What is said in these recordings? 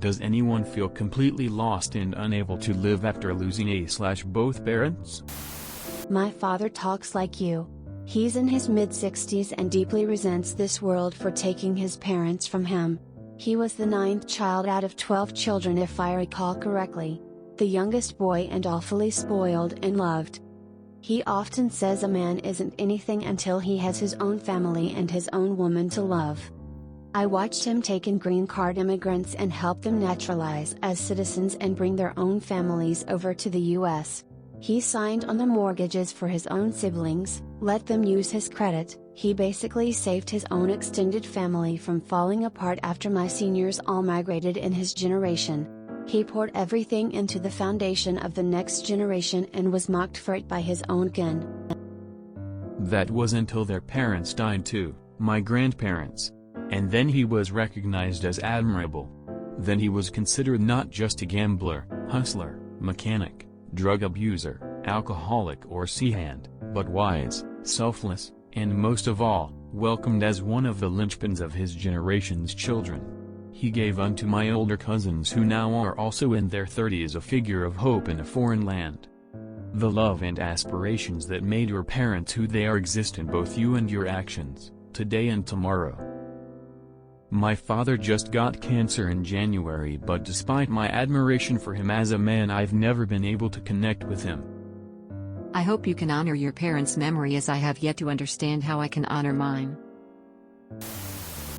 Does anyone feel completely lost and unable to live after losing both parents? My father talks like you. He's in his mid-60s and deeply resents this world for taking his parents from him. He was the 9th child out of 12 children if I recall correctly. The youngest boy and awfully spoiled and loved. He often says a man isn't anything until he has his own family and his own woman to love. I watched him take in green card immigrants and help them naturalize as citizens and bring their own families over to the US. He signed on the mortgages for his own siblings, let them use his credit. He basically saved his own extended family from falling apart after my seniors all migrated in his generation. He poured everything into the foundation of the next generation and was mocked for it by his own kin. That was until their parents died too, my grandparents. And then he was recognized as admirable. Then he was considered not just a gambler, hustler, mechanic, drug abuser, alcoholic or sea-hand, but wise, selfless, and most of all, welcomed as one of the linchpins of his generation's children. He gave unto my older cousins who now are also in their 30s a figure of hope in a foreign land. The love and aspirations that made your parents who they are exist in both you and your actions, today and tomorrow. My father just got cancer in January, but despite my admiration for him as a man, I've never been able to connect with him. I hope you can honor your parents' memory, as I have yet to understand how I can honor mine.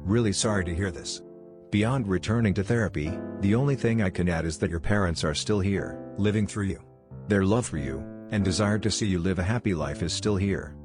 Really sorry to hear this. Beyond returning to therapy, the only thing I can add is that your parents are still here, living through you. Their love for you, and desire to see you live a happy life is still here.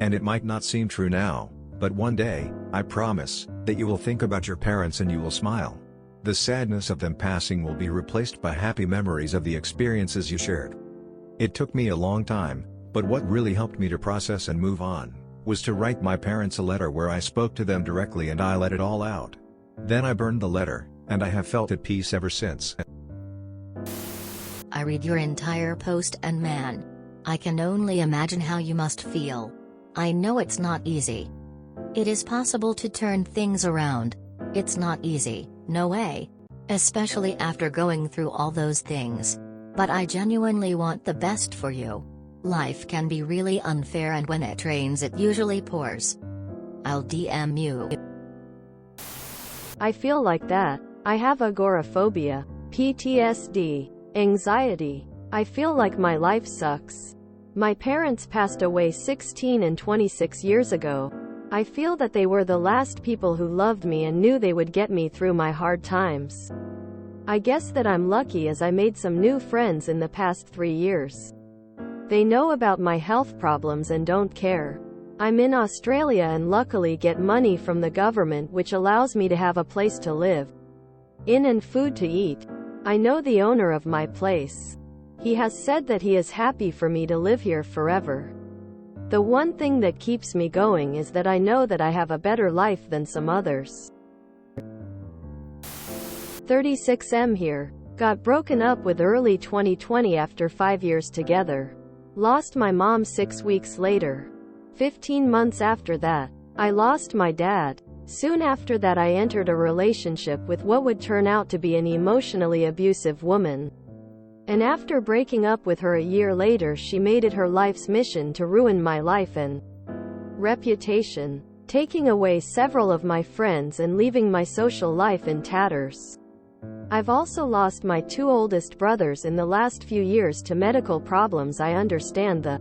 And it might not seem true now, but one day, I promise, that you will think about your parents and you will smile. The sadness of them passing will be replaced by happy memories of the experiences you shared. It took me a long time, but what really helped me to process and move on, was to write my parents a letter where I spoke to them directly and I let it all out. Then I burned the letter, and I have felt at peace ever since. I read your entire post and man, I can only imagine how you must feel. I know it's not easy. It is possible to turn things around. It's not easy, no way. Especially after going through all those things. But I genuinely want the best for you. Life can be really unfair, and when it rains it usually pours. I'll DM you. I feel like that. I have agoraphobia, PTSD, anxiety. I feel like my life sucks. My parents passed away 16 and 26 years ago. I feel that they were the last people who loved me and knew they would get me through my hard times. I guess that I'm lucky, as I made some new friends in the past 3 years. They know about my health problems and don't care. I'm in Australia and luckily get money from the government, which allows me to have a place to live in and food to eat. I know the owner of my place. He has said that he is happy for me to live here forever. The one thing that keeps me going is that I know that I have a better life than some others. 36M here. Got broken up with early 2020 after 5 years together. Lost my mom 6 weeks later. 15 months after that, I lost my dad. Soon after that, I entered a relationship with what would turn out to be an emotionally abusive woman. And after breaking up with her a year later, she made it her life's mission to ruin my life and reputation, taking away several of my friends and leaving my social life in tatters. I've also lost my 2 oldest brothers in the last few years to medical problems. I understand the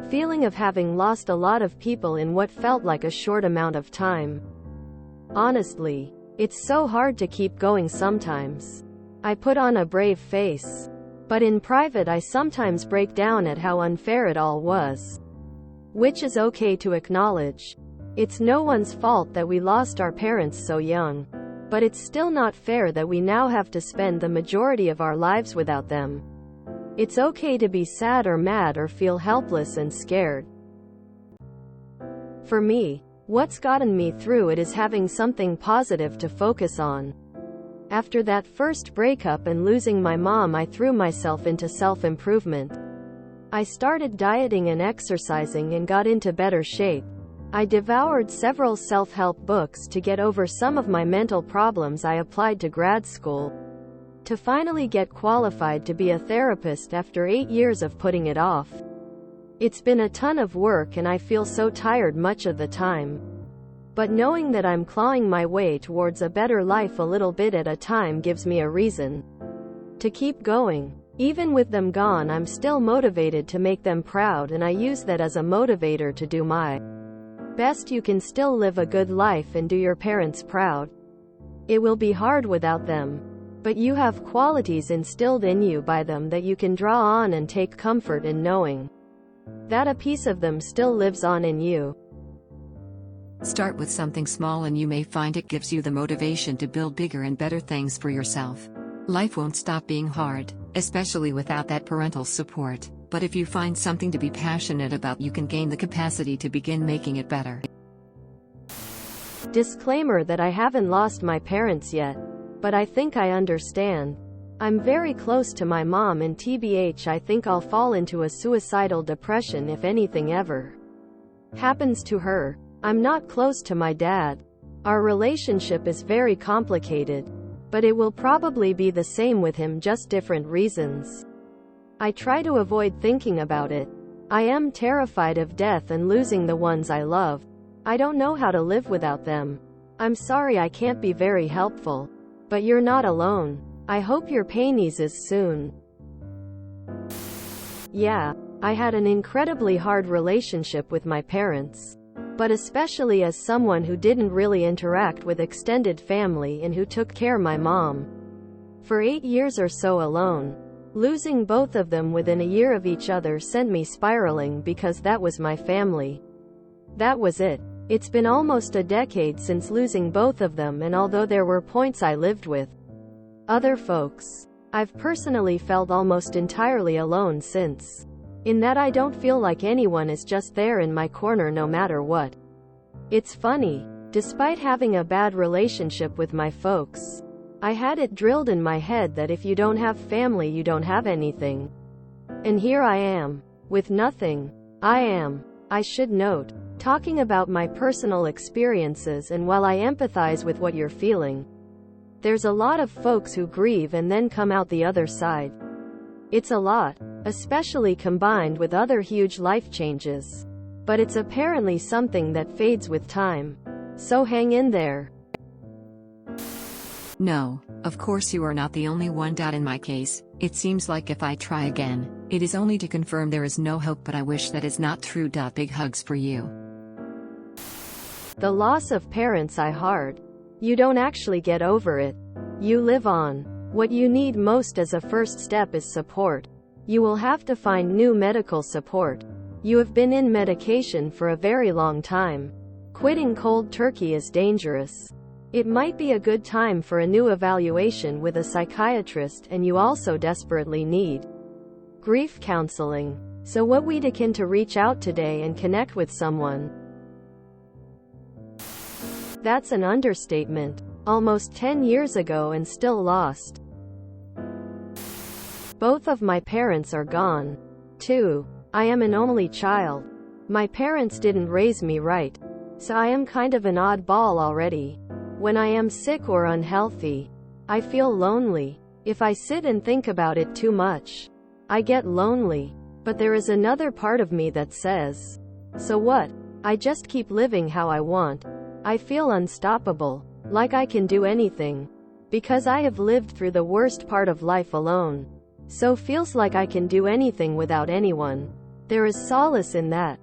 feeling of having lost a lot of people in what felt like a short amount of time. Honestly, it's so hard to keep going sometimes. I put on a brave face. But in private I sometimes break down at how unfair it all was. Which is okay to acknowledge. It's no one's fault that we lost our parents so young. But it's still not fair that we now have to spend the majority of our lives without them. It's okay to be sad or mad or feel helpless and scared. For me, what's gotten me through it is having something positive to focus on. After that first breakup and losing my mom, I threw myself into self-improvement. I started dieting and exercising and got into better shape. I devoured several self-help books to get over some of my mental problems. I applied to grad school to finally get qualified to be a therapist after 8 years of putting it off. It's been a ton of work and I feel so tired much of the time. But knowing that I'm clawing my way towards a better life a little bit at a time gives me a reason to keep going. Even with them gone, I'm still motivated to make them proud, and I use that as a motivator to do my best. You can still live a good life and do your parents proud. It will be hard without them, but you have qualities instilled in you by them that you can draw on and take comfort in knowing that a piece of them still lives on in you. Start with something small and you may find it gives you the motivation to build bigger and better things for yourself. Life won't stop being hard, especially without that parental support, but if you find something to be passionate about, you can gain the capacity to begin making it better. Disclaimer that I haven't lost my parents yet, but I think I understand. I'm very close to my mom, and TBH, I think I'll fall into a suicidal depression if anything ever happens to her. I'm not close to my dad. Our relationship is very complicated, but it will probably be the same with him, just different reasons. I try to avoid thinking about it. I am terrified of death and losing the ones I love. I don't know how to live without them. I'm sorry I can't be very helpful, but you're not alone. I hope your pain eases soon. Yeah, I had an incredibly hard relationship with my parents, but especially as someone who didn't really interact with extended family and who took care of my mom for 8 years or so alone. Losing both of them within a year of each other sent me spiraling because that was my family. That was it. It's been almost a decade since losing both of them, and although there were points I lived with other folks, I've personally felt almost entirely alone since. In that I don't feel like anyone is just there in my corner no matter what. It's funny, despite having a bad relationship with my folks, I had it drilled in my head that if you don't have family, you don't have anything. And here I am, with nothing. I should note, talking about my personal experiences, and while I empathize with what you're feeling, there's a lot of folks who grieve and then come out the other side. It's a lot, especially combined with other huge life changes. But it's apparently something that fades with time. So hang in there. No, of course you are not the only one. In my case, it seems like if I try again, it is only to confirm there is no hope, but I wish that is not true. Big hugs for you. The loss of parents is hard. You don't actually get over it. You live on. What you need most as a first step is support. You will have to find new medical support. You have been in medication for a very long time. Quitting cold turkey is dangerous. It might be a good time for a new evaluation with a psychiatrist, and you also desperately need grief counseling. So what we can to reach out today and connect with someone. That's an understatement. Almost 10 years ago and still lost. Both of my parents are gone. Too. I am an only child. My parents didn't raise me right, so I am kind of an oddball already. When I am sick or unhealthy, I feel lonely. If I sit and think about it too much, I get lonely. But there is another part of me that says, so what? I just keep living how I want. I feel unstoppable, like I can do anything, because I have lived through the worst part of life alone. So feels like I can do anything without anyone. There is solace in that.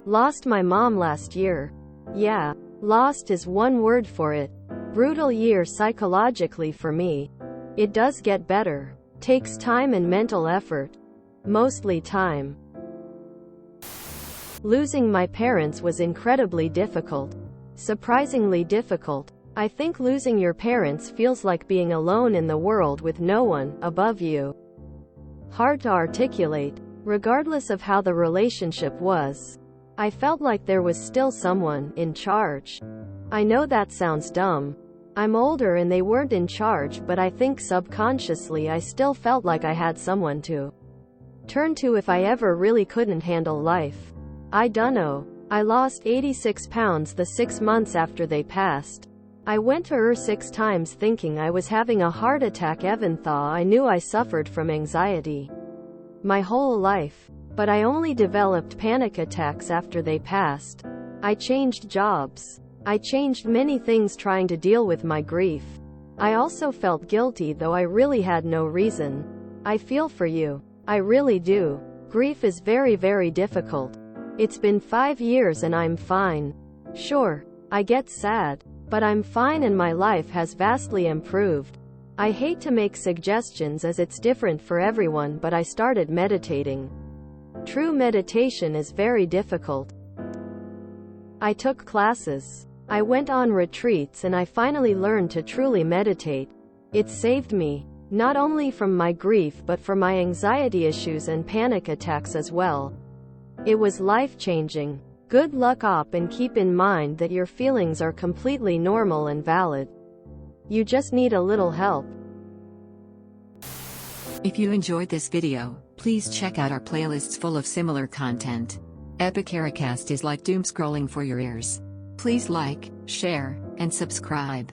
Lost my mom last year. Yeah, lost is one word for it. Brutal year psychologically for me. It does get better. Takes time and mental effort. Mostly time. Losing my parents was incredibly difficult. Surprisingly difficult. I think losing your parents feels like being alone in the world with no one above you. Hard to articulate. Regardless of how the relationship was, I felt like there was still someone in charge. I know that sounds dumb. I'm older and they weren't in charge, but I think subconsciously I still felt like I had someone to turn to if I ever really couldn't handle life. I dunno. I lost 86 pounds the 6 months after they passed. I went to 6 times thinking I was having a heart attack, even though I knew I suffered from anxiety my whole life. But I only developed panic attacks after they passed. I changed jobs. I changed many things trying to deal with my grief. I also felt guilty, though I really had no reason. I feel for you. I really do. Grief is very, very difficult. It's been 5 years and I'm fine. Sure, I get sad, but I'm fine and my life has vastly improved. I hate to make suggestions as it's different for everyone, but I started meditating. True meditation is very difficult. I took classes. I went on retreats and I finally learned to truly meditate. It saved me, not only from my grief but for my anxiety issues and panic attacks as well. It was life-changing. Good luck op, and keep in mind that your feelings are completely normal and valid. You just need a little help. If you enjoyed this video, please check out our playlists full of similar content. Epic Ericast is like doom scrolling for your ears. Please like, share, and subscribe.